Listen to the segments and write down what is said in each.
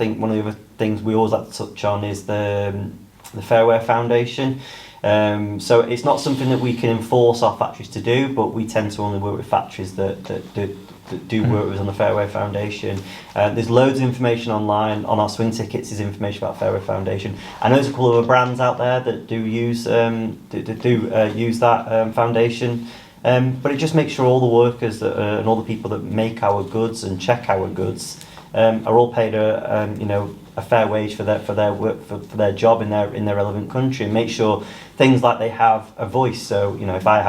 think one of the other things we always like to touch on is the fair wear foundation. So it's not something that we can enforce our factories to do, but we tend to only work with factories that do work with us on the Fair Wear Foundation. There's loads of information online. On our swing tickets there's information about Fair Wear Foundation. I know there's a couple of other brands out there that do use use that foundation. But it just makes sure all the workers and all the people that make our goods and check our goods are all paid a fair wage for their work for their job in their relevant country, and make sure things like they have a voice. So if I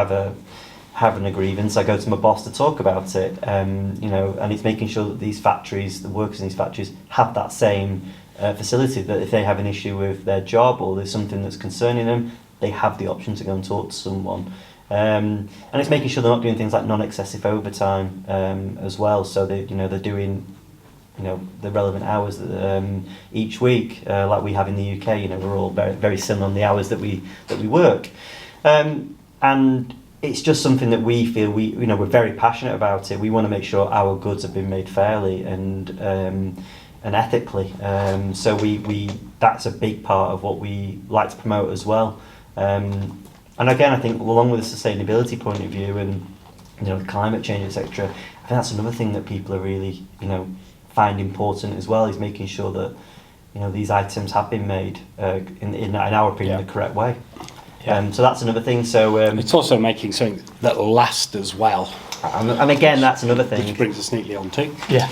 having a grievance, I go to my boss to talk about it. And it's making sure that these factories, the workers in these factories, have that same facility, that if they have an issue with their job or there's something that's concerning them, they have the option to go and talk to someone. And it's making sure they're not doing things like non-excessive overtime as well. So they're doing the relevant hours each week, like we have in the UK. We're all very, very similar on the hours that we work, and it's just something that we feel we're very passionate about it. We want to make sure our goods have been made fairly and ethically. So we that's a big part of what we like to promote as well. And again, I think along with the sustainability point of view and climate change, etc., I think that's another thing that people are really find important as well, is making sure that these items have been made in our opinion the correct way. So that's another thing. So it's also making something that will last as well. And again, that's another thing. Which brings us neatly on too. Yeah,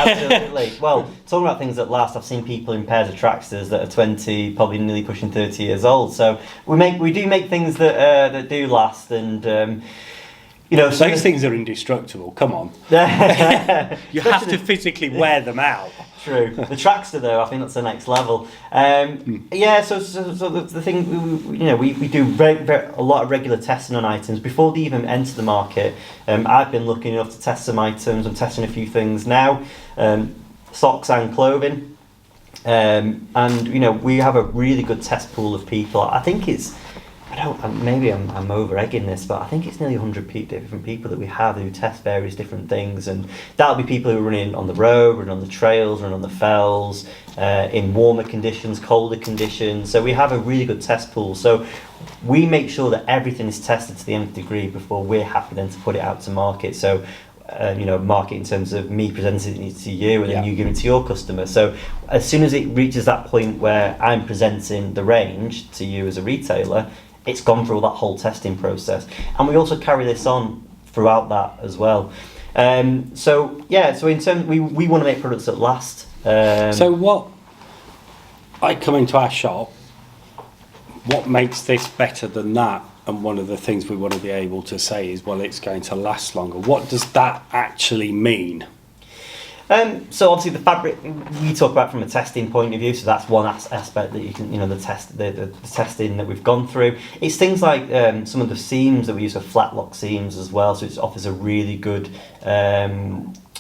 absolutely. Well, talking about things that last, I've seen people in pairs of tracksters that are 20, probably nearly pushing 30 years old. So we do make things that do last, and those things are indestructible. Come on, you have to physically wear them out. True. The trackster, though, I think that's the next level. So the thing, we do a lot of regular testing on items before they even enter the market. I've been lucky enough to test some items. I'm testing a few things now, socks and clothing, and we have a really good test pool of people. I think it's, maybe I'm over egging this, but I think it's nearly 100 different people that we have who test various different things, and that'll be people who are running on the road, running on the trails, running on the fells, in warmer conditions, colder conditions. So we have a really good test pool. So we make sure that everything is tested to the nth degree before we're happy then to put it out to market. So market in terms of me presenting it to you and then you giving it to your customer. So as soon as it reaches that point where I'm presenting the range to you as a retailer, it's gone through that whole testing process, and we also carry this on throughout that as well. So in terms, we want to make products that last. So what I come into our shop, what makes this better than that? And one of the things we want to be able to say is, well, it's going to last longer. What does that actually mean? So obviously the fabric we talk about from a testing point of view, so that's one aspect that you can, the testing that we've gone through. It's things like some of the seams that we use for flat lock seams as well, so it offers a really good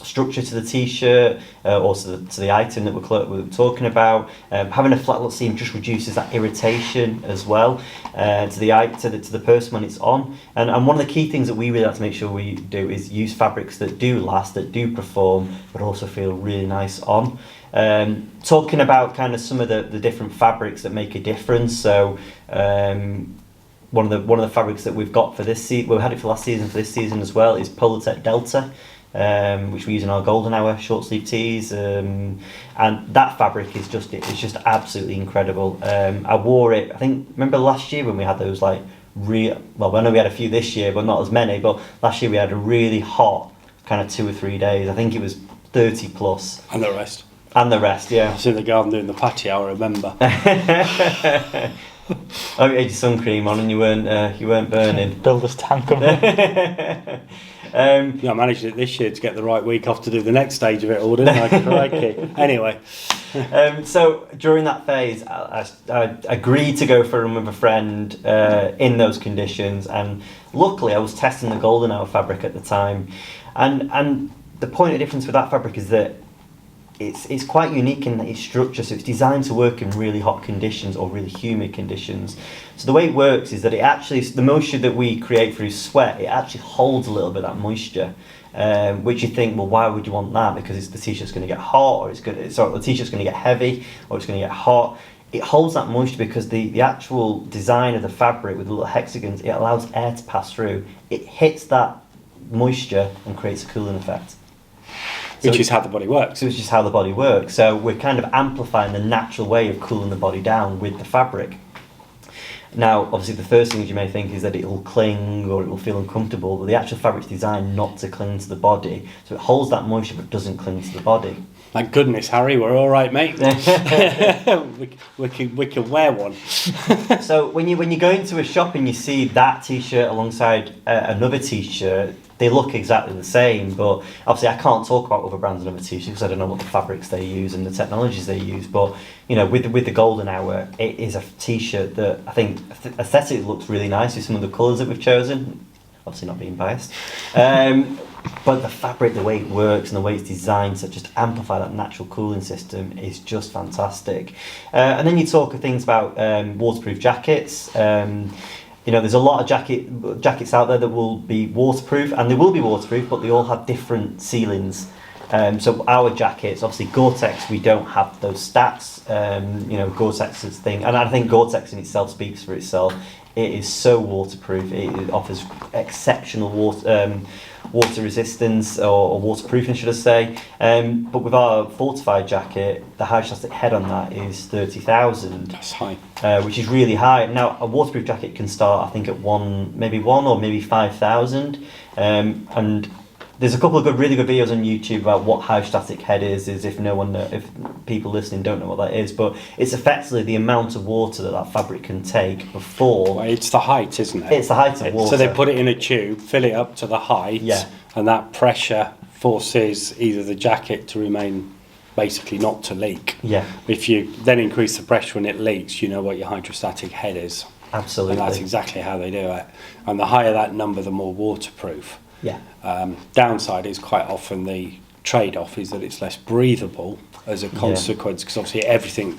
structure to the t-shirt, also to the item that we're talking about. Having a flat lock seam just reduces that irritation as well to the person when it's on. And one of the key things that we really like to make sure we do is use fabrics that do last, that do perform, but also feel really nice on. Talking about kind of some of the different fabrics that make a difference. So one of the fabrics that we've got for this season, we've had it for last season, for this season as well, is Polartec Delta. Which we use in our golden hour short sleeve tees, and that fabric is just absolutely incredible. I wore it, I think, remember last year when we had those I know we had a few this year but not as many, but last year we had a really hot kind of 2 or 3 days. I think it was 30 plus. And the rest, yeah. I was in the garden doing the patio, I remember. Oh, you had your sun cream on and you weren't burning. Builder's tank on it. I managed it this year to get the right week off to do the next stage of it all, didn't I? Crikey. Anyway. So during that phase, I agreed to go for a run with a friend in those conditions, and luckily I was testing the golden hour fabric at the time, and the point of difference with that fabric is that it's quite unique in its structure, so it's designed to work in really hot conditions or really humid conditions. So the way it works is that it actually, the moisture that we create through sweat, it actually holds a little bit of that moisture. which you think, well, why would you want that? Because the t-shirt's going to get hot, or the t-shirt's going to get heavy, or it's going to get hot. It holds that moisture because the actual design of the fabric with the little hexagons, it allows air to pass through. It hits that moisture and creates a cooling effect. Which is how the body works. So it's just how the body works. So we're kind of amplifying the natural way of cooling the body down with the fabric. Now, obviously, the first things you may think is that it will cling or it will feel uncomfortable, but the actual fabric's designed not to cling to the body. So it holds that moisture but doesn't cling to the body. Thank goodness, Harry, we're all right, mate. we can wear one. So when you go into a shop and you see that t-shirt alongside another t-shirt, they look exactly the same, but obviously I can't talk about other brands and other t-shirts because I don't know what the fabrics they use and the technologies they use. But you know, with the golden hour, it is a t-shirt that I think aesthetically looks really nice with some of the colours that we've chosen. Obviously not being biased, but the fabric, the way it works and the way it's designed to just amplify that natural cooling system is just fantastic. And then you talk of things about waterproof jackets. You know, there's a lot of jackets out there that will be waterproof, and they will be waterproof, but they all have different ceilings. So our jackets, obviously Gore-Tex, we don't have those stats. You know, Gore-Tex's thing, and I think Gore-Tex in itself speaks for itself. It is so waterproof. It offers exceptional water resistance or waterproofing, should I say. But with our fortified jacket, the hydrostatic head on that is 30,000. That's high. Which is really high. Now, a waterproof jacket can start, I think, at maybe 5,000. And there's a couple of really good videos on YouTube about what hydrostatic head is if people listening don't know what that is. But it's effectively the amount of water that fabric can take before. Well, it's the height, isn't it? It's the height of water. So they put it in a tube, fill it up to the height, and that pressure forces either the jacket to remain basically not to leak. Yeah. If you then increase the pressure when it leaks, you know what your hydrostatic head is. Absolutely. And that's exactly how they do it. And the higher that number, the more waterproof. Yeah. Downside is quite often the trade-off is that it's less breathable as a consequence, because obviously everything,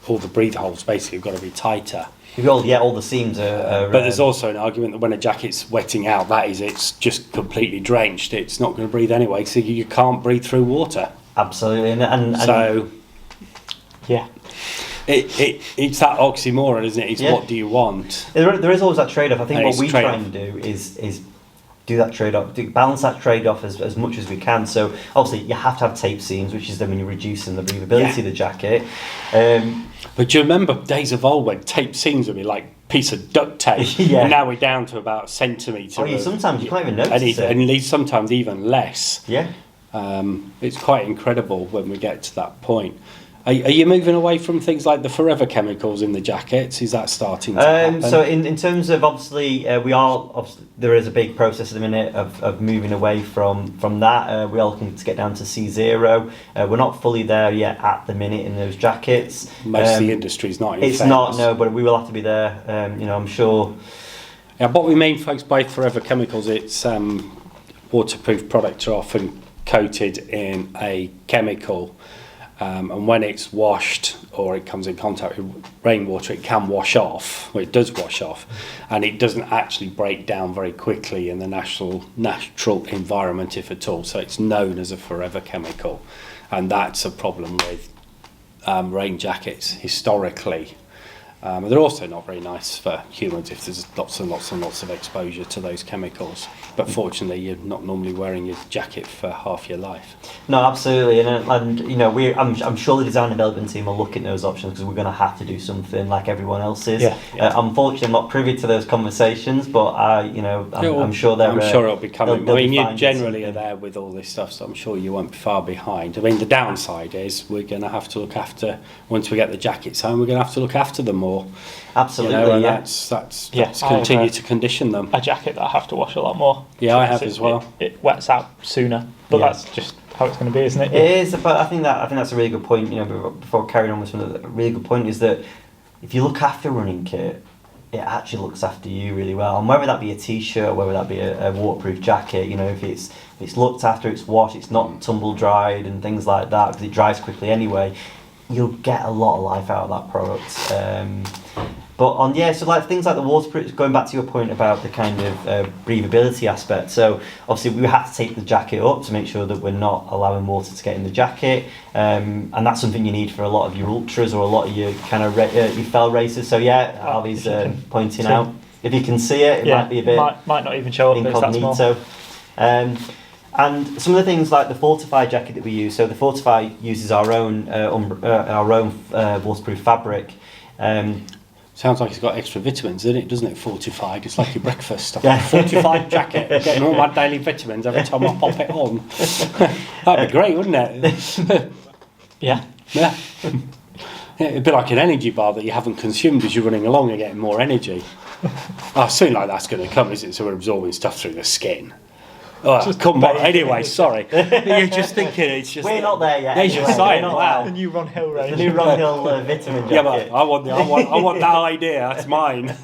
all the breathe holes basically have got to be tighter. All the seams are but there's also an argument that when a jacket's wetting out, it's just completely drenched. It's not going to breathe anyway, so you can't breathe through water. Absolutely, and so yeah. It's that oxymoron, isn't it? It's what do you want? There is always that trade-off. I think what we trade-off. try and do is do that trade-off, balance that trade-off as much as we can. So obviously you have to have tape seams, which is then when you're reducing the breathability of the jacket. But do you remember days of old when tape seams would be like a piece of duct tape? And now we're down to about a centimetre. Oh, sometimes you can't even notice it. And sometimes even less. Yeah. It's quite incredible when we get to that point. Are you moving away from things like the forever chemicals in the jackets? Is that starting to happen? So in terms of obviously there is a big process at the minute of moving away from that. We are looking to get down to C0. We're not fully there yet at the minute in those jackets. Most of the industry's not. It's not, no, but we will have to be there. I'm sure. Yeah, what we mean, folks, by forever chemicals, it's waterproof products are often coated in a chemical. And when it's washed or it comes in contact with rainwater, it can wash off. Well, it does wash off, and it doesn't actually break down very quickly in the natural environment, if at all. So it's known as a forever chemical, and that's a problem with rain jackets historically. They're also not very nice for humans if there's lots and lots and lots of exposure to those chemicals. But fortunately, you're not normally wearing your jacket for half your life. No, absolutely, and I'm sure the design and development team will look at those options because we're going to have to do something like everyone else is. Unfortunately, I'm not privy to those conversations, but I'm sure they're. I'm sure it'll be coming. They'll you generally are there with all this stuff, so I'm sure you won't be far behind. I mean, the downside is we're going to have to look after once we get the jackets home. We're going to have to look after them more. Absolutely, that's continue to condition them. A jacket that I have to wash a lot more. Yeah, I have as well. It wets out sooner, but that's just how it's going to be, isn't it? It is, but I think that's a really good point. Before carrying on with something, a really good point is that if you look after a running kit, it actually looks after you really well. And whether that be a t-shirt, or whether that be a waterproof jacket, if it's looked after, it's washed, it's not tumble dried and things like that because it dries quickly anyway. You'll get a lot of life out of that product. But so like things like the waterproof, going back to your point about the kind of breathability aspect. So obviously we have to take the jacket up to make sure that we're not allowing water to get in the jacket, and that's something you need for a lot of your ultras or a lot of your kind of your fell races. So Ali's pointing out. If you can see it, it might be a bit might not even show up. incognito. And some of the things like the Fortify jacket that we use. So the Fortify uses our own waterproof fabric. Sounds like it's got extra vitamins in it, doesn't it? Fortified. It's like your breakfast stuff. Yeah. Fortified jacket. Getting all my daily vitamins every time I pop it on. That'd be great, wouldn't it? Yeah. Yeah. It'd be like an energy bar that you haven't consumed as you're running along and getting more energy. Soon like that's going to come, is it? So we're absorbing stuff through the skin. Come on. Anyway, sorry. You're just thinking it's just... We're not there yet. Anyway, science, wow. The new Ronhill range. The new Ronhill vitamin jacket. Yeah, but I want that idea. That's mine.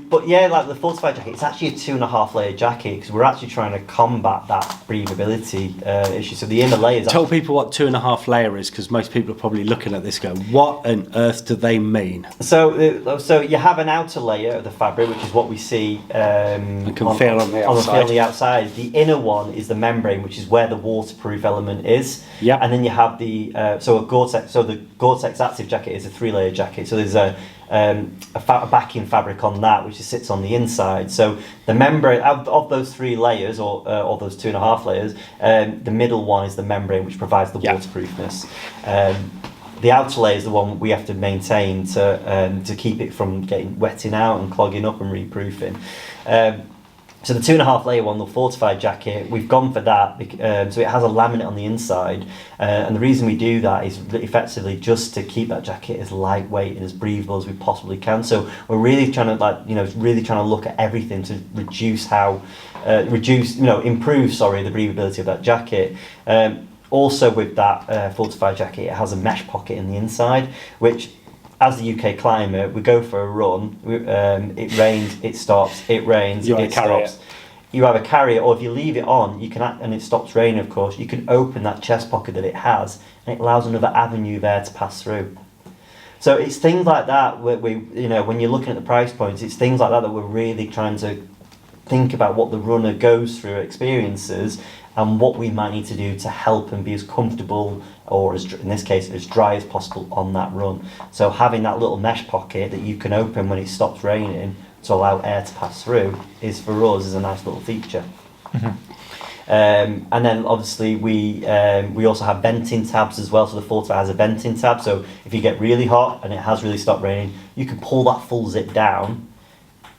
But like the Fortify jacket, it's actually a 2.5 layer jacket because we're actually trying to combat that breathability issue. So the inner layers. Tell people what 2.5 layer is, because most people are probably looking at this going, what on earth do they mean? So you have an outer layer of the fabric, which is what we see feel on the outside. The inner one is the membrane, which is where the waterproof element is. Yeah. And then you have the Gore-Tex. So the Gore-Tex Active jacket is a 3-layer jacket. So there's a backing fabric on that which sits on the inside. So the membrane of those 3 layers or those 2.5 layers, the middle one is the membrane which provides the waterproofness. The outer layer is the one we have to maintain to keep it from getting wetting out and clogging up and reproofing. So the 2.5 layer one, the Fortified jacket, we've gone for that. So it has a laminate on the inside, and the reason we do that is effectively just to keep that jacket as lightweight and as breathable as we possibly can. So we're really trying to look at everything to improve the breathability of that jacket. Also with that Fortified jacket, it has a mesh pocket in the inside, which, as the UK climate, we go for a run, it rains, it stops, it rains, it stops. You either carry it, or if you leave it on, you can, and it stops raining, of course, you can open that chest pocket that it has, and it allows another avenue there to pass through. So it's things like that where when you're looking at the price points, it's things like that we're really trying to think about what the runner goes through, experiences, and what we might need to do to help them be as comfortable, or in this case, as dry as possible on that run. So having that little mesh pocket that you can open when it stops raining to allow air to pass through is, for us, is a nice little feature. Mm-hmm. And then obviously we also have venting tabs as well. So the Fortify has a venting tab. So if you get really hot and it has really stopped raining, you can pull that full zip down.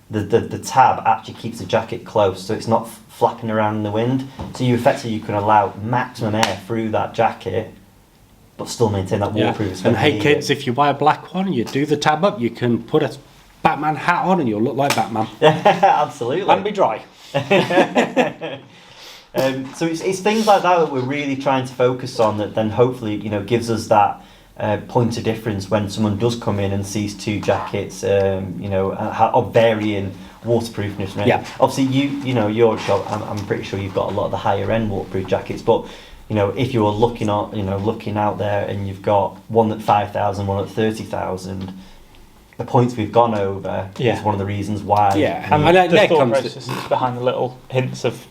The tab actually keeps the jacket close, so it's not flapping around in the wind. So you can allow maximum air through that jacket, but still maintain that waterproof. And hey kids, if you buy a black one, you do the tab up, you can put a Batman hat on and you'll look like Batman. Absolutely. And be dry. So it's things like that we're really trying to focus on, that then hopefully gives us that point of difference when someone does come in and sees 2 jackets, of varying waterproofness. Right? Yeah. Obviously, your shop, I'm pretty sure you've got a lot of the higher end waterproof jackets, but if you were looking out there and you've got one at 5,000, one at 30,000. The points we've gone over is one of the reasons why. Yeah, and the thought process is behind the little hints of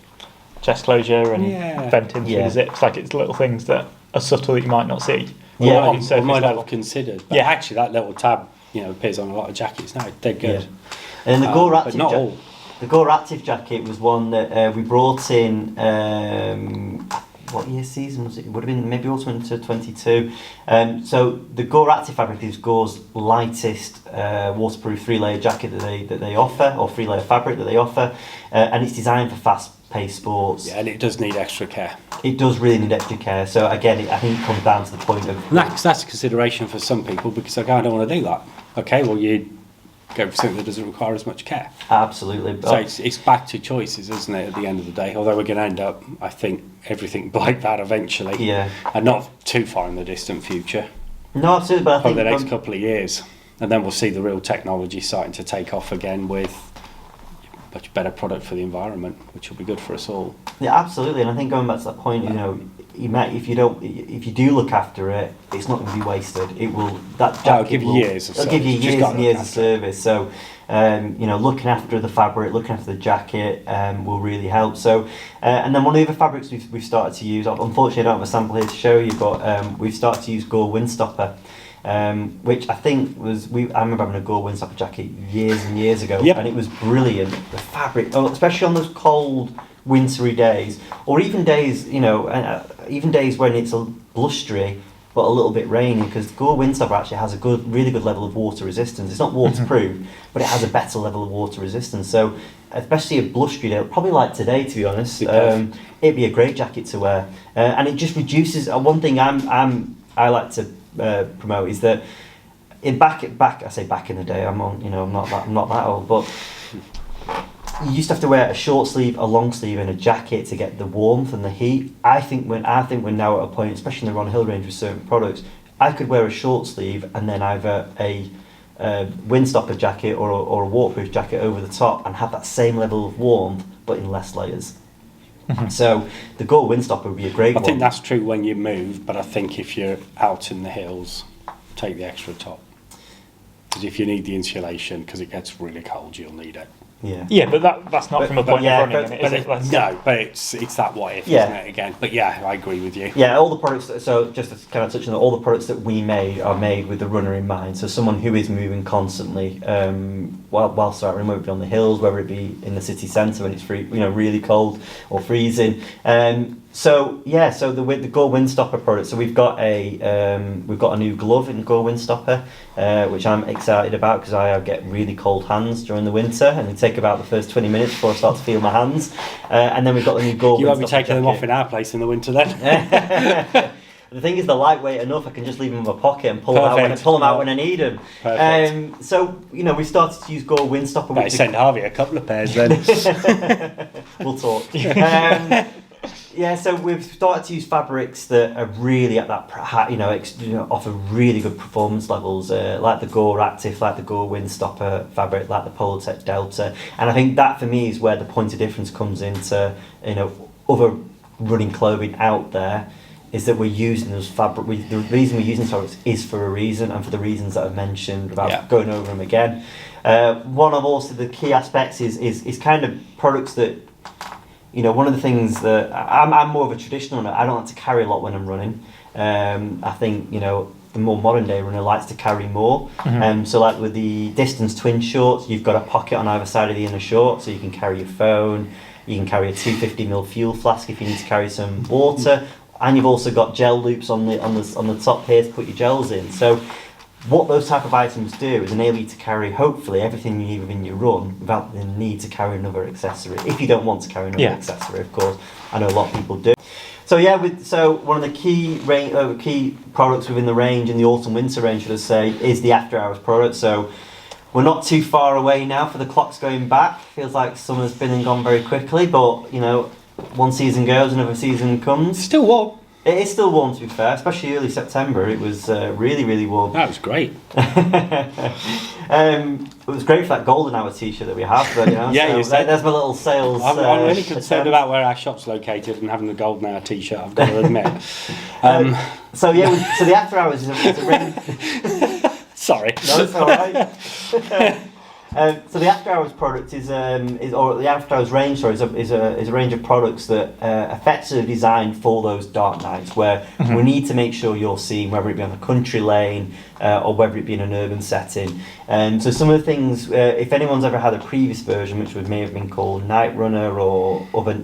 chest closure and venting through the zips. Like, it's little things that are subtle that you might not see. Or might have considered. But actually, that little tab, appears on a lot of jackets now. They're good. Yeah. And the Gore Active, not all. The Gore Active jacket was one that we brought in. What year season was it? It would have been maybe autumn to 22. So the Gore Active fabric is Gore's lightest waterproof 3-layer jacket that they offer, or 3-layer fabric that they offer, and it's designed for fast-paced sports. Yeah, and it does need extra care. It does really need extra care. So again, I think it comes down to the point of that's a consideration for some people, because I don't want to do that. Okay, well you go for something that doesn't require as much care. Absolutely. So it's back to choices, isn't it, at the end of the day? Although we're going to end up, I think, everything like that eventually. Yeah. And not too far in the distant future. No, absolutely. But I think over the next couple of years. And then we'll see the real technology starting to take off again with much better product for the environment, which will be good for us all. Yeah, absolutely. And I think going back to that point, you know, if you do look after it, it's not going to be wasted. It will. That jacket It'll give you years of service. It'll give you Just years gotta and look years of after it. service. So, you know, looking after the fabric, looking after the jacket will really help. So, and then one of the other fabrics we've started to use. Unfortunately, I don't have a sample here to show you, but we've started to use Gore Windstopper. Which I think was I remember having a Gore Windstopper jacket years and years ago, Yep. and it was brilliant. The fabric, especially on those cold, wintry days, or even days, you know, even days when it's a blustery but a little bit rainy, because Gore Windstopper actually has a really good level of water resistance. It's not waterproof, but it has a better level of water resistance. So, especially a blustery day, probably like today, to be honest, it'd be a great jacket to wear, and it just reduces. One thing I like to promote is that back in the day, I'm not that old, but you used to have to wear a short sleeve, a long sleeve, and a jacket to get the warmth and the heat. I think we're now at a point, especially in the Ronhill range with certain products, I could wear a short sleeve and then either a windstopper jacket or a waterproof jacket over the top and have that same level of warmth but in less layers. So the Gore Windstopper would be a great one. I think that's true when you move, but I think if you're out in the hills, take the extra top. Because if you need the insulation, because it gets really cold, you'll need it. Yeah, but that's not from a point of running, is it? No, but it's that what if, Yeah. isn't it, again? But yeah, I agree with you. Yeah, all the products, so just to kind of touch on that, all the products that we made are made with the runner in mind. So someone who is moving constantly, whilst they're out remotely on the hills, whether it be in the city centre when it's really cold or freezing. So the Gore Windstopper product. So we've got a new glove in Gore Windstopper, which I'm excited about because I get really cold hands during the winter, and they take about the first 20 minutes before I start to feel my hands. And then we've got the new Gore Windstopper. You won't be taking them off in our place in the winter then. The thing is, they're lightweight enough. I can just leave them in my pocket and pull them out when I need them. So we started to use Gore Windstopper. Better send Harvey a couple of pairs then. We'll talk. So we've started to use fabrics that are really at that offer really good performance levels, like the Gore Active, like the Gore Windstopper fabric, like the Polartec Delta, and I think that for me is where the point of difference comes into other running clothing out there. Is that we're using those fabric. The reason we're using fabrics is for a reason, and for the reasons that I've mentioned without going over them again. One of also the key aspects is kind of products that. One of the things that I'm more of a traditional runner. I don't like to carry a lot when I'm running. I think the more modern day runner likes to carry more. So like with the distance twin shorts, you've got a pocket on either side of the inner short, so you can carry your phone. You can carry a 250ml fuel flask if you need to carry some water, and you've also got gel loops on the top here to put your gels in. So what those type of items do is enable you to carry hopefully everything you need within your run without the need to carry another accessory. If you don't want to carry another accessory, of course, I know a lot of people do. So one of the key products within the range, in the autumn winter range, should I say, is the after hours product. So we're not too far away now for the clocks going back. Feels like summer's been and gone very quickly, but one season goes, another season comes. Still warm. It is still warm, to be fair, especially early September. It was really, really warm. That was great. It was great for that golden hour t-shirt that we have. But, You said. There's my little sales. I'm really concerned about where our shop's located and having the golden hour t-shirt, I've got to admit. So the after hours is a ring. Sorry. No, it's all right. So the after hours product or the after hours range, is a range of products that effectively are designed for those dark nights where we need to make sure you're seen, whether it be on a country lane or whether it be in an urban setting. So some of the things, if anyone's ever had a previous version, which may have been called Night Runner or other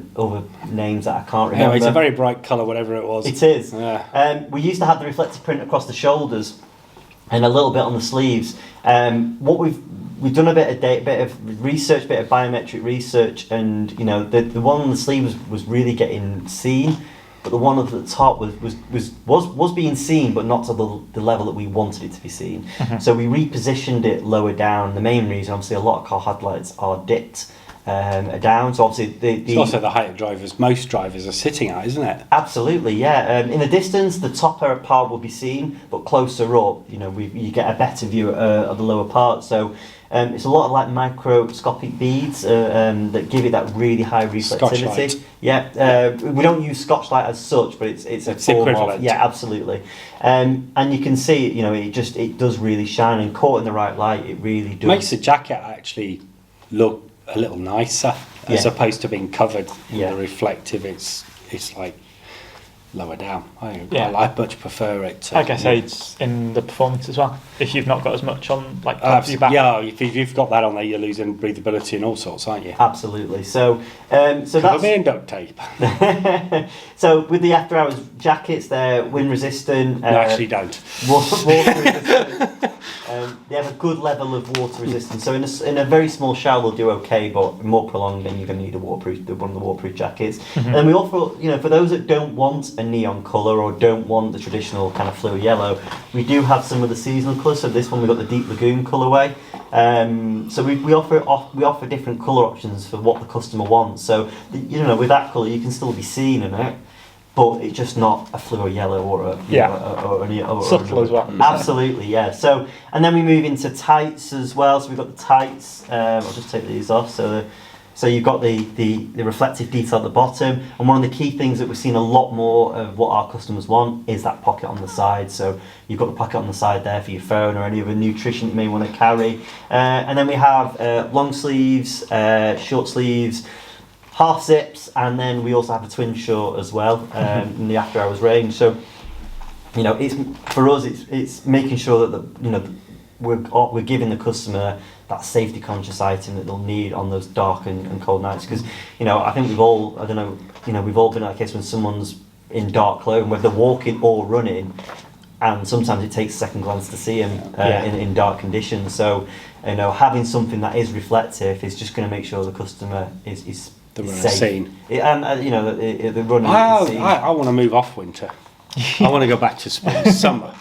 names that I can't remember. Anyway, it's a very bright colour, whatever it was. It is. Yeah. We used to have the reflective print across the shoulders and a little bit on the sleeves. What we've done a bit of research, bit of biometric research, and the one on the sleeve was really getting seen, but the one at the top was being seen, but not to the level that we wanted it to be seen. So we repositioned it lower down. The main reason, obviously, a lot of car headlights are dipped, down. So obviously it's also the height of most drivers are sitting at, isn't it? Absolutely, yeah. In the distance, the top part will be seen, but closer up, you get a better view of the lower part. So it's a lot of like microscopic beads that give it that really high reflectivity. Scotch light. Yeah, we don't use Scotch-Lite as such, but it's a form equivalent. of, yeah, absolutely. And you can see, it does really shine, and caught in the right light, it really does. Makes the jacket actually look a little nicer as opposed to being covered in the reflective. It's like lower down. I much prefer it to, I guess aids in the performance as well. If you've not got as much on, like, your back. yeah, if you've got that on there, you're losing breathability and all sorts, aren't you? Absolutely. So that's me in duct tape. So with the after hours jackets, they're wind resistant. No, actually don't. Water resistant. They have a good level of water resistance. So in a very small shower, they'll do okay, but more prolonged, then you're going to need one of the waterproof jackets. Mm-hmm. And we offer, for those that don't want a neon colour or don't want the traditional kind of fluid yellow, we do have some of the seasonal colours. So this one we've got the deep lagoon colourway. So we offer different colour options for what the customer wants. So with that colour, you can still be seen in it, but it's just not a fluid yellow or subtle as well. Absolutely, yeah. So, and then we move into tights as well. So we've got the tights. I'll just take these off. So you've got the reflective detail at the bottom, and one of the key things that we've seen a lot more of what our customers want is that pocket on the side. So you've got the pocket on the side there for your phone or any other nutrition you may want to carry. And then we have long sleeves, short sleeves, half zips, and then we also have a twin short as well in the after hours range. So it's for us, it's making sure that we're giving the customer that safety conscious item that they'll need on those dark and cold nights, because I think we've all been in that case when someone's in dark clothing, whether they're walking or running, and sometimes it takes a second glance to see them in dark conditions. So having something that is reflective is just going to make sure the customer is safe. Seen. And the running is seen. I want to move off winter. I want to go back to spring, summer.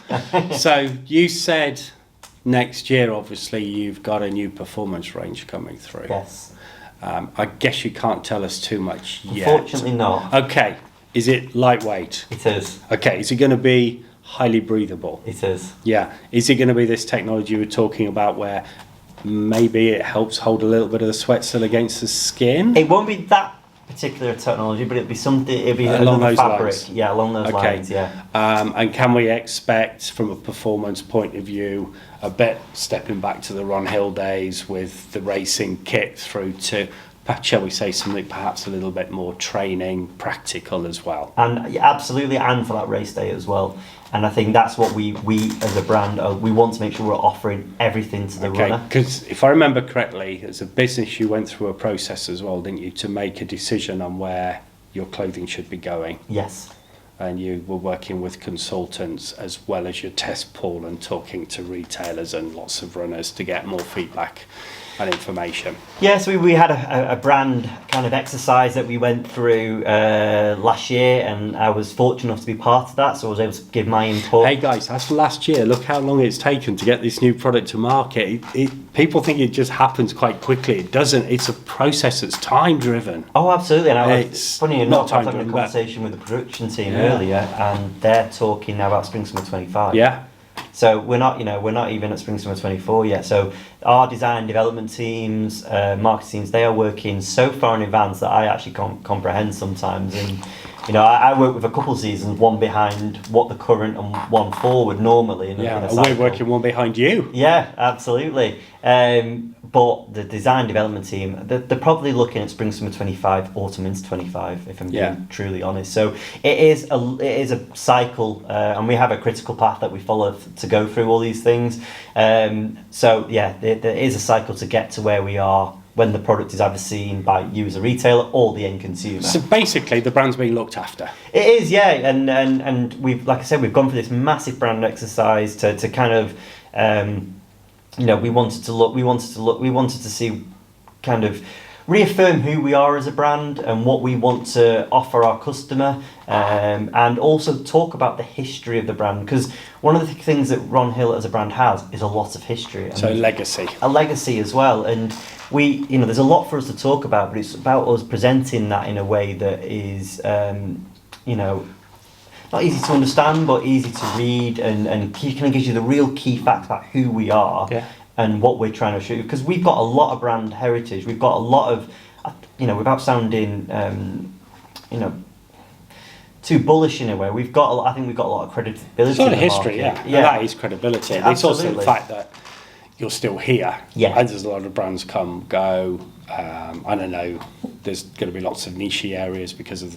So you said next year, obviously, you've got a new performance range coming through. Yes. I guess you can't tell us too much yet. Unfortunately not. Okay. Is it lightweight? It is. Okay. Is it going to be highly breathable? It is. Yeah. Is it going to be this technology you were talking about where maybe it helps hold a little bit of the sweat still against the skin? It won't be that particular technology, but it'll be something. It'll be along another those fabric. lines. Yeah, along those lines. Yeah. And can we expect, from a performance point of view, a bit stepping back to the Ronhill days with the racing kit through to, shall we say, something perhaps a little bit more training, practical as well? And absolutely, and for that race day as well. And I think that's what we as a brand, we want to make sure we're offering everything to the runner. Because if I remember correctly, as a business, you went through a process as well, didn't you, to make a decision on where your clothing should be going? Yes. And you were working with consultants as well as your test pool and talking to retailers and lots of runners to get more feedback and information. Yes, we had a brand kind of exercise that we went through last year, and I was fortunate enough to be part of that, so I was able to give my input. Hey guys, that's last year. Look how long it's taken to get this new product to market. People think it just happens quite quickly. It doesn't. It's a process that's time driven. Oh, absolutely. And It's funny enough, I was having a time-driven, conversation with the production team earlier, and they're talking now about Spring Summer 25. Yeah. So we're not even at Spring Summer 24 yet. So our design development teams, marketing teams, they are working so far in advance that I actually can't comprehend sometimes. And I work with a couple of seasons, one behind what the current and one forward normally. In a we're working one behind you. Yeah, absolutely. But the design development team, they're probably looking at Spring Summer 25, Autumn into 25, if I'm being truly honest. So it is a cycle, and we have a critical path that we follow to go through all these things. So yeah, there is a cycle to get to where we are when the product is either seen by you as a retailer or the end consumer. So basically, the brand's being looked after. It is, yeah, and we've, like I said, we've gone for this massive brand exercise to kind of. We wanted to see kind of reaffirm who we are as a brand and what we want to offer our customer, and also talk about the history of the brand, because one of the things that Ronhill as a brand has is a lot of history. So legacy. A legacy as well, and there's a lot for us to talk about, but it's about us presenting that in a way that is, not easy to understand, but easy to read, and kind of gives you the real key facts about who we are and what we're trying to show. Because we've got a lot of brand heritage. We've got a lot of, without sounding, too bullish in a way. I think we've got a lot of credibility. It's a lot in of the history, market. yeah. That is credibility. Yeah, it's also the absolutely. fact that you're still here. Yeah. And there's a lot of brands come, go. I don't know. There's going to be lots of niche areas because of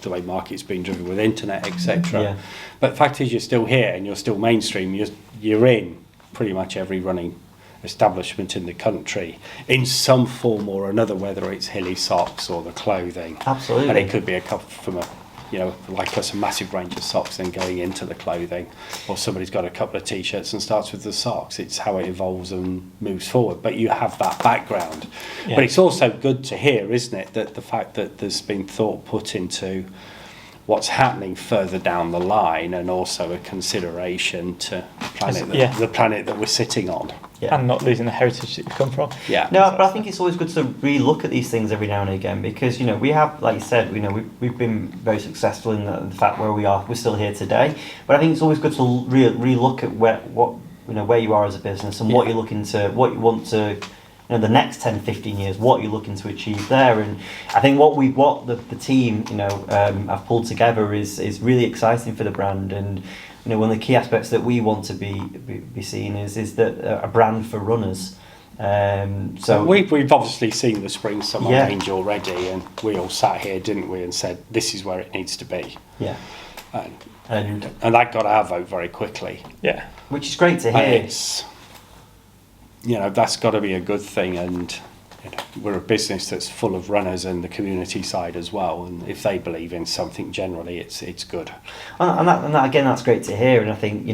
the way market's been driven with internet, etc. Yeah. But the fact is, you're still here and you're still mainstream. You're in pretty much every running establishment in the country in some form or another, whether it's Hilly socks or the clothing. Absolutely. And it could be a couple from like us, a massive range of socks then going into the clothing, or somebody's got a couple of t-shirts and starts with the socks. It's how it evolves and moves forward, but you have that background. But it's also good to hear, isn't it, that the fact that there's been thought put into what's happening further down the line, and also a consideration to the planet that we're sitting on. Yeah. And not losing the heritage that you've come from. Yeah. No, but I think it's always good to re-look at these things every now and again, because we have, like you said, we've been very successful in the fact where we are. We're still here today, but I think it's always good to re-look at where you are as a business and what you're looking to, what you want to, the next 10, 15 years, what you're looking to achieve there. And I think what the team have pulled together is really exciting for the brand. And one of the key aspects that we want to be seen is that a brand for runners. So we've obviously seen the spring summer range already, and we all sat here, didn't we, and said this is where it needs to be. Yeah. And that got our vote very quickly. Yeah. Which is great to hear. And it's that's got to be a good thing, and we're a business that's full of runners and the community side as well, and if they believe in something, generally it's good. And that again, that's great to hear. And I think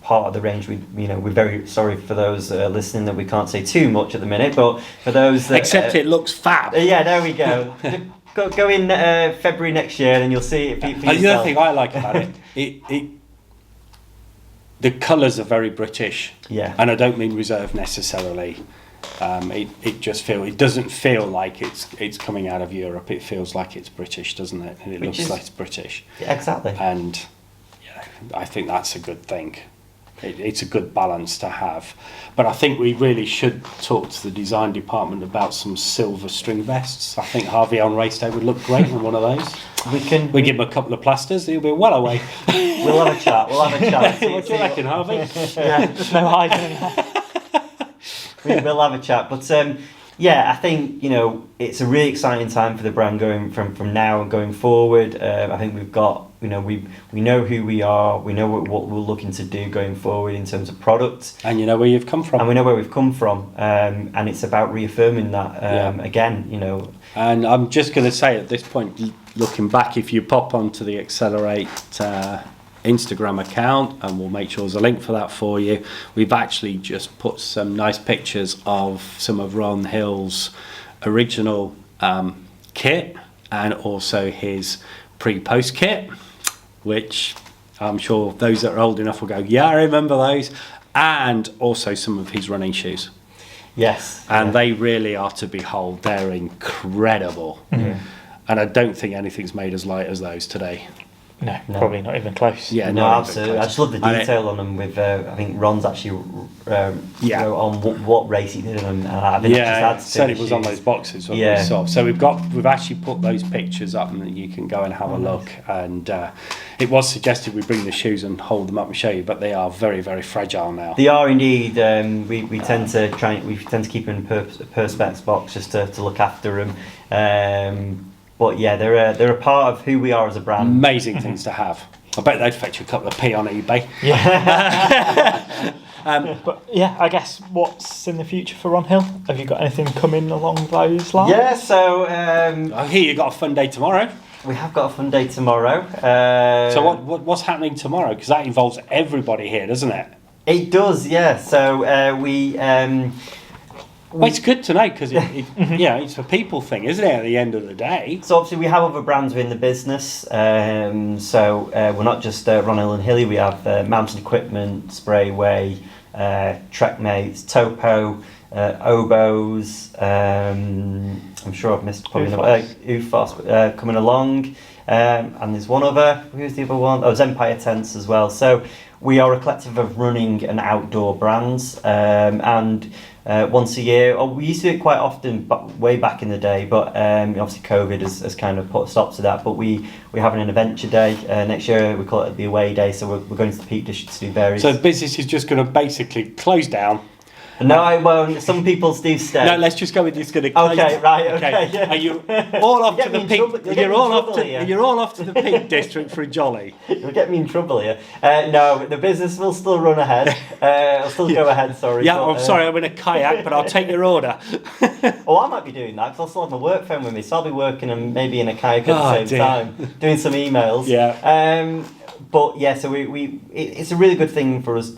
part of the range, we're very sorry for those listening that we can't say too much at the minute, but for those that, except it looks fab. Yeah, there we go. Go in February next year and you'll see it for yourself. The other thing I like about it the colours are very British. Yeah. And I don't mean reserve necessarily. It doesn't feel like it's coming out of Europe. It feels like it's British, doesn't it? And it looks like it's British. Yeah, exactly. And I think that's a good thing. It's a good balance to have. But I think we really should talk to the design department about some silver string vests. I think Harvey on race day would look great in one of those. We give him a couple of plasters, he'll be well away. We'll have a chat. What do you reckon, Harvey? Yeah, there's no hiding. We'll have a chat. But I think it's a really exciting time for the brand going from now and going forward. I think we've got we know who we are. We know what we're looking to do going forward in terms of product. And you know where you've come from. And we know where we've come from. And it's about reaffirming that again. And I'm just going to say at this point, looking back, if you pop onto the Accelerate Instagram account, and we'll make sure there's a link for that for you. We've actually just put some nice pictures of some of Ronhill's original kit, and also his pre-post kit, which I'm sure those that are old enough will go, yeah, I remember those, and also some of his running shoes. Yes. And they really are to behold. They're incredible. Mm-hmm. And I don't think anything's made as light as those today. No, probably not even close. Yeah, no, absolutely. I just love the detail on them. With I think Ron's actually wrote on what race he did, and I think said it was on those boxes when we saw. So we've actually put those pictures up, and you can go and have a look. And it was suggested we bring the shoes and hold them up and show you, but they are very, very fragile now. They are indeed. We tend to keep them in a perspex box just to look after them. But yeah, they're a part of who we are as a brand. Amazing things to have. I bet they'd fetch you a couple of p on eBay. Yeah. But yeah, I guess what's in the future for Ronhill? Have you got anything coming along those lines? Yeah, so I hear you got a fun day tomorrow. We have got a fun day tomorrow. So what's happening tomorrow? Because that involves everybody here, doesn't it? It does, yeah. So Well, it's good to know because it's a people thing, isn't it? At the end of the day. So obviously we have other brands within the business. We're not just Ronhill and Hilly. We have Mountain Equipment, Sprayway, Trekmates, Topo, Oboes. I'm sure I've missed probably Ufos coming along. And there's one other. Who's the other one? Oh, it's Empire Tents as well. So we are a collective of running and outdoor brands, and once a year, we used to do it quite often, way back in the day, but obviously COVID has kind of put a stop to that. But we're having an adventure day next year. We call it the away day, so we're going to the Peak District to do various. So the business is just going to basically close down. No, I won't. Some people do stay. No, let's just go with it's going to close. Okay, right. Okay. Yeah. Are you all off to the Peak? You're all off to the Peak District for a jolly. You'll get me in trouble here. No, the business will still run ahead. I'll still go ahead. Sorry. Yeah, I'm sorry. I'm in a kayak, but I'll take your order. Oh, I might be doing that because I'll still have my work phone with me, so I'll be working and maybe in a kayak at the same time, doing some emails. Yeah. But yeah, so it's a really good thing for us.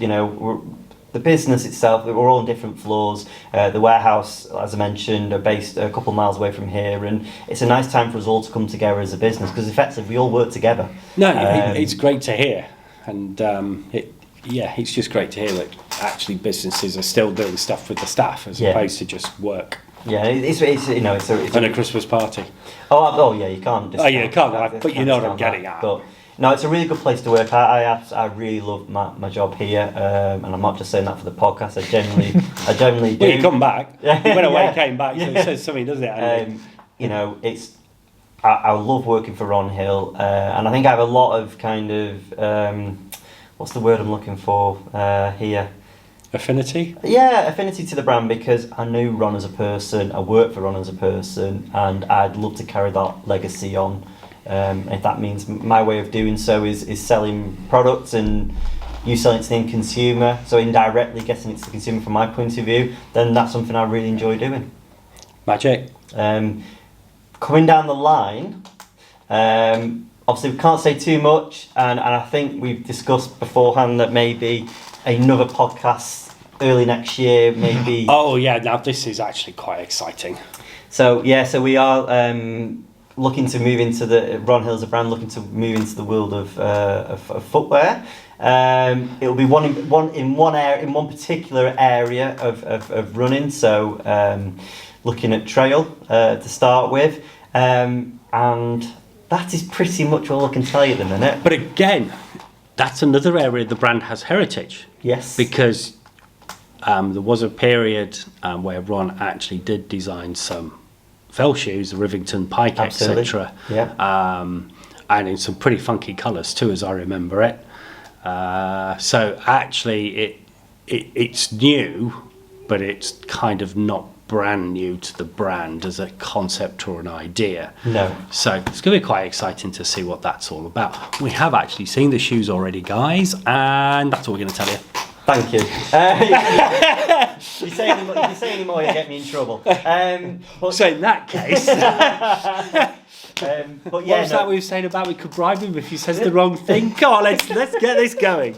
The business itself, we're all on different floors. The warehouse, as I mentioned, are based a couple of miles away from here, and it's a nice time for us all to come together as a business because effectively we all work together. No, it's great to hear, and it's just great to hear that actually businesses are still doing stuff with the staff as opposed to just work. Yeah, it's a Christmas party. Oh yeah, you can't. You can't. But you know what I'm getting at. But, no, it's a really good place to work. I really love my job here, and I'm not just saying that for the podcast. I generally do. Well, you come back. You went away, came back. So it says something, doesn't it? I love working for Ronhill, and I think I have a lot of kind of what's the word I'm looking for here? Affinity? Yeah, affinity to the brand because I knew Ron as a person. I work for Ron as a person, and I'd love to carry that legacy on. If that means my way of doing so is selling products and you selling it to the end consumer, so indirectly getting it to the consumer from my point of view, then that's something I really enjoy doing. Magic. Coming down the line, obviously we can't say too much, and I think we've discussed beforehand that maybe another podcast early next year, maybe. Oh yeah, now this is actually quite exciting. So we are looking to move into Ronhill as a brand, looking to move into the world of footwear. It'll be one particular area of running. So looking at trail to start with, and that is pretty much all I can tell you at the minute. But again, that's another area the brand has heritage. Yes. Because there was a period where Ron actually did design some fell shoes, the Rivington Pike, etc. Yeah. And in some pretty funky colours too, as I remember it. So actually, it's new, but it's kind of not brand new to the brand as a concept or an idea. No. So it's going to be quite exciting to see what that's all about. We have actually seen the shoes already, guys, and that's all we're going to tell you. Thank you. If you say any more, you'll get me in trouble. So in that case, but yeah, that we were saying about we could bribe him if he says the wrong thing? Come on, let's get this going.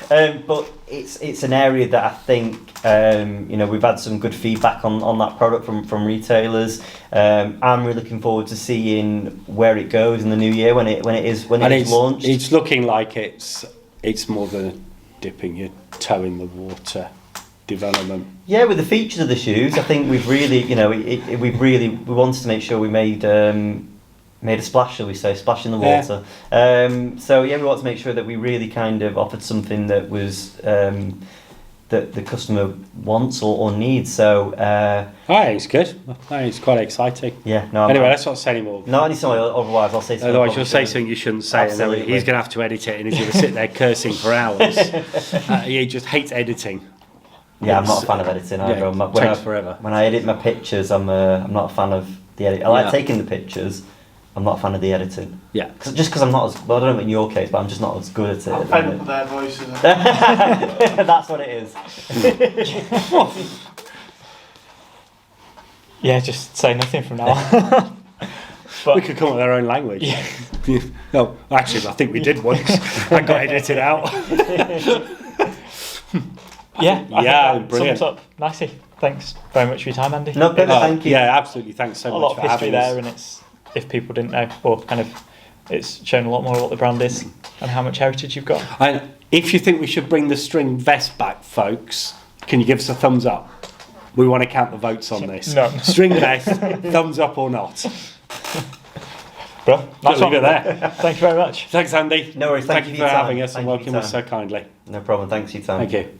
But it's an area that I think we've had some good feedback on that product from retailers. I'm really looking forward to seeing where it goes in the new year when it is launched. It's looking like it's more than dipping your toe in the water development. Yeah, with the features of the shoes, I think we've really, we wanted to make sure we made a splash, shall we say, splash in the water. We want to make sure that we really kind of offered something that was that the customer wants or needs. So I think it's good. I think it's quite exciting. Yeah. No. Anyway, let's not say any more. Not any more. Otherwise, I'll say something. Otherwise, you'll say something you shouldn't say, Absolutely. and then he's going to have to edit it, and he's going to sit there cursing for hours. He just hates editing. Yeah, I'm not a fan of editing either. It takes forever. When I edit my pictures, I'm not a fan of the edit. I like taking the pictures. I'm not a fan of the editing. Yeah. Just because I'm not as well, I don't know in your case, but I'm just not as good at it. I'm fed up with their voices. That's what it is. Yeah, just say nothing from now on. But we could come up with our own language. Yeah. No, actually, I think we did once. I got edited out. Yeah, Yeah, I think that brilliant. sums up nicely. thanks very much for your time, Andy. No, thank you. Yeah, absolutely. Thanks so a much lot for of history having us. there, and it's, if people didn't know, or kind of, it's shown a lot more of what the brand is and how much heritage you've got. And if you think we should bring the string vest back, folks, can you give us a thumbs up? We want to count the votes on this. No. String vest, thumbs up or not? Bro, nice Leave one. it there. Thank you very much. Thanks, Andy. No worries. Thank you you for your for having time. us and Thank you for welcoming your us so kindly. No problem. Thanks for your time. Thank you.